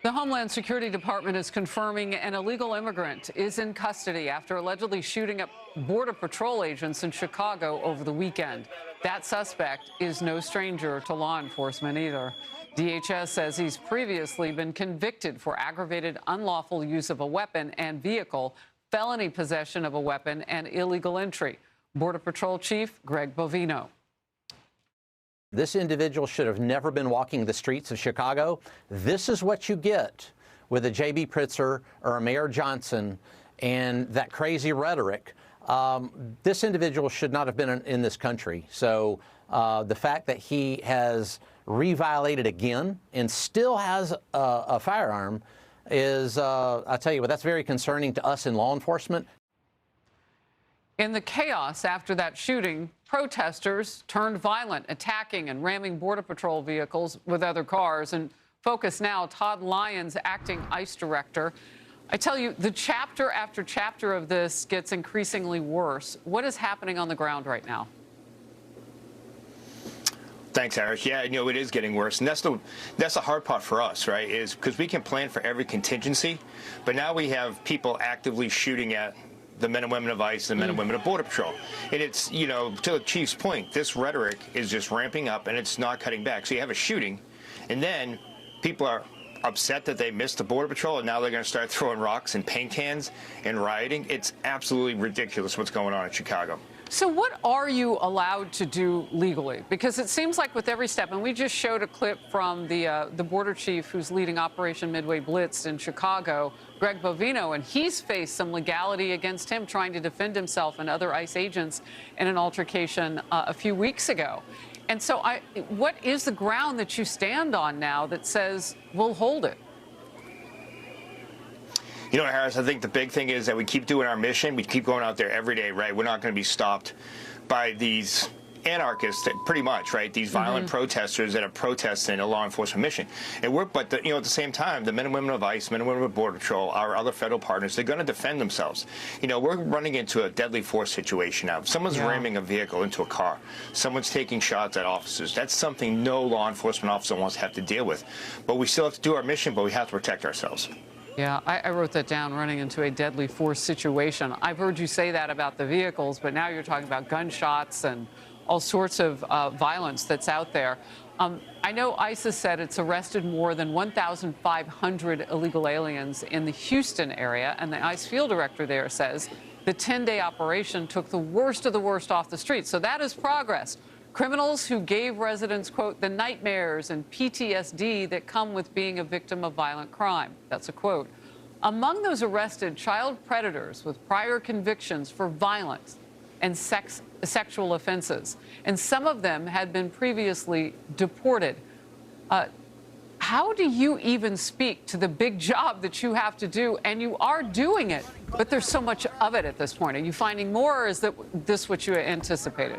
The Homeland Security Department is confirming an illegal immigrant is in custody after allegedly shooting up Border Patrol agents in Chicago over the weekend. That suspect is no stranger to law enforcement either. DHS says he's previously been convicted for aggravated unlawful use of a weapon and vehicle, felony possession of a weapon, and illegal entry. Border Patrol Chief Greg Bovino. This individual should have never been walking the streets of Chicago. This is what you get with a J.B. Pritzker or a Mayor Johnson and that crazy rhetoric. This individual should not have been in this country. So the fact that he has re-violated again and still has a firearm is, I tell you what, that's very concerning to us in law enforcement. In the chaos after that shooting, protesters turned violent, attacking and ramming Border Patrol vehicles with other cars. And Focus Now, Todd Lyons, acting ICE Director. I tell you, the chapter after chapter of this gets increasingly worse. What is happening on the ground right now? Thanks, Harris. Yeah, it is getting worse, and that's the hard part for us, right? Is because we can plan for every contingency, but now we have people actively shooting at the men and women of ICE, the men and women of Border Patrol. And it's, to the Chief's point, this rhetoric is just ramping up and it's not cutting back. So you have a shooting, and then people are upset that they missed the Border Patrol, and now they're going to start throwing rocks and paint cans and rioting. It's absolutely ridiculous what's going on in Chicago. So what are you allowed to do legally? Because it seems like with every step, and we just showed a clip from the border chief who's leading Operation Midway Blitz in Chicago, Greg Bovino, and he's faced some legality against him trying to defend himself and other ICE agents in an altercation a few weeks ago. And so what is the ground that you stand on now that says we'll hold it? Harris, I think the big thing is that we keep doing our mission. We keep going out there every day, right? We're not going to be stopped by these anarchists, pretty much, right? These violent protesters that are protesting a law enforcement mission. And at the same time, the men and women of ICE, men and women of Border Patrol, our other federal partners, they're going to defend themselves. We're running into a deadly force situation now. Someone's ramming a vehicle into a car. Someone's taking shots at officers. That's something no law enforcement officer wants to have to deal with. But we still have to do our mission, but we have to protect ourselves. Yeah, I wrote that down, running into a deadly force situation. I've heard you say that about the vehicles, but now you're talking about gunshots and all sorts of violence that's out there. I know ICE has said it's arrested more than 1,500 illegal aliens in the Houston area, and the ICE field director there says the 10-day operation took the worst of the worst off the streets. So that is progress. Criminals who gave residents, quote, the nightmares and PTSD that come with being a victim of violent crime. That's a quote. Among those arrested, child predators with prior convictions for violence and sexual offenses. And some of them had been previously deported. How do you even speak to the big job that you have to do? And you are doing it, but there's so much of it at this point. Are you finding more, or is this what you anticipated?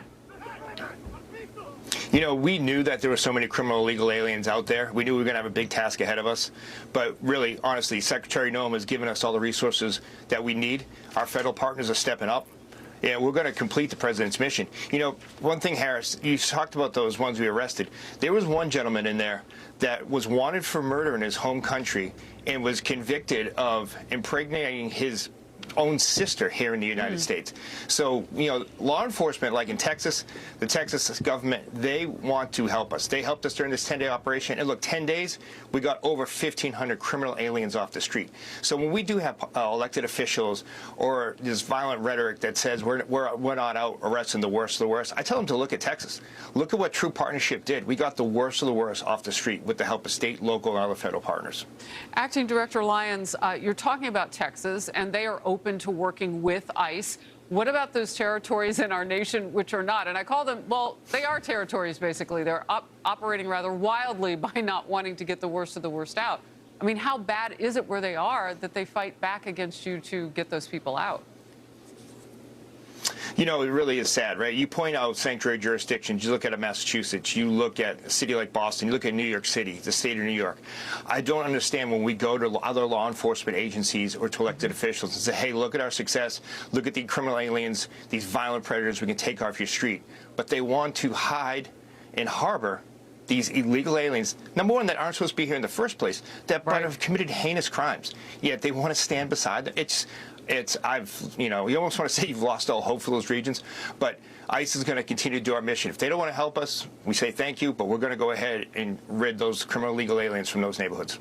We knew that there were so many criminal illegal aliens out there. We knew we were going to have a big task ahead of us. But really, honestly, Secretary Noem has given us all the resources that we need. Our federal partners are stepping up. Yeah, we're going to complete the president's mission. One thing, Harris, you talked about those ones we arrested. There was one gentleman in there that was wanted for murder in his home country and was convicted of impregnating his own sister here in the United States. So, law enforcement, like in Texas, the Texas government, they want to help us. They helped us during this 10-day operation. And look, 10 days, we got over 1,500 criminal aliens off the street. So when we do have elected officials or this violent rhetoric that says we're not out arresting the worst of the worst, I tell them to look at Texas. Look at what True Partnership did. We got the worst of the worst off the street with the help of state, local, and other federal partners. Acting Director Lyons, you're talking about Texas, and they are open to working with ICE. What about those territories in our nation which are not? And I call them, well, they are territories, basically. They're operating rather wildly by not wanting to get the worst of the worst out. I mean, how bad is it where they are that they fight back against you to get those people out? It really is sad, right? You point out sanctuary jurisdictions. You look at Massachusetts. You look at a city like Boston. You look at New York City, the state of New York. I don't understand when we go to other law enforcement agencies or to elected officials and say, hey, look at our success. Look at the criminal aliens, these violent predators we can take off your street. But they want to hide and harbor these illegal aliens, number one, that aren't supposed to be here in the first place, that but have committed heinous crimes, yet they want to stand beside them. You almost want to say you've lost all hope for those regions, but ICE is going to continue to do our mission. If they don't want to help us, we say thank you, but we're going to go ahead and rid those criminal illegal aliens from those neighborhoods.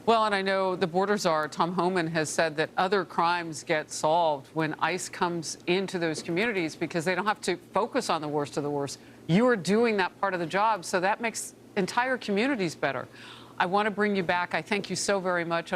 Well, and I know the border czar, Tom Homan, has said that other crimes get solved when ICE comes into those communities because they don't have to focus on the worst of the worst. You are doing that part of the job, so that makes entire communities better. I want to bring you back. I thank you so very much.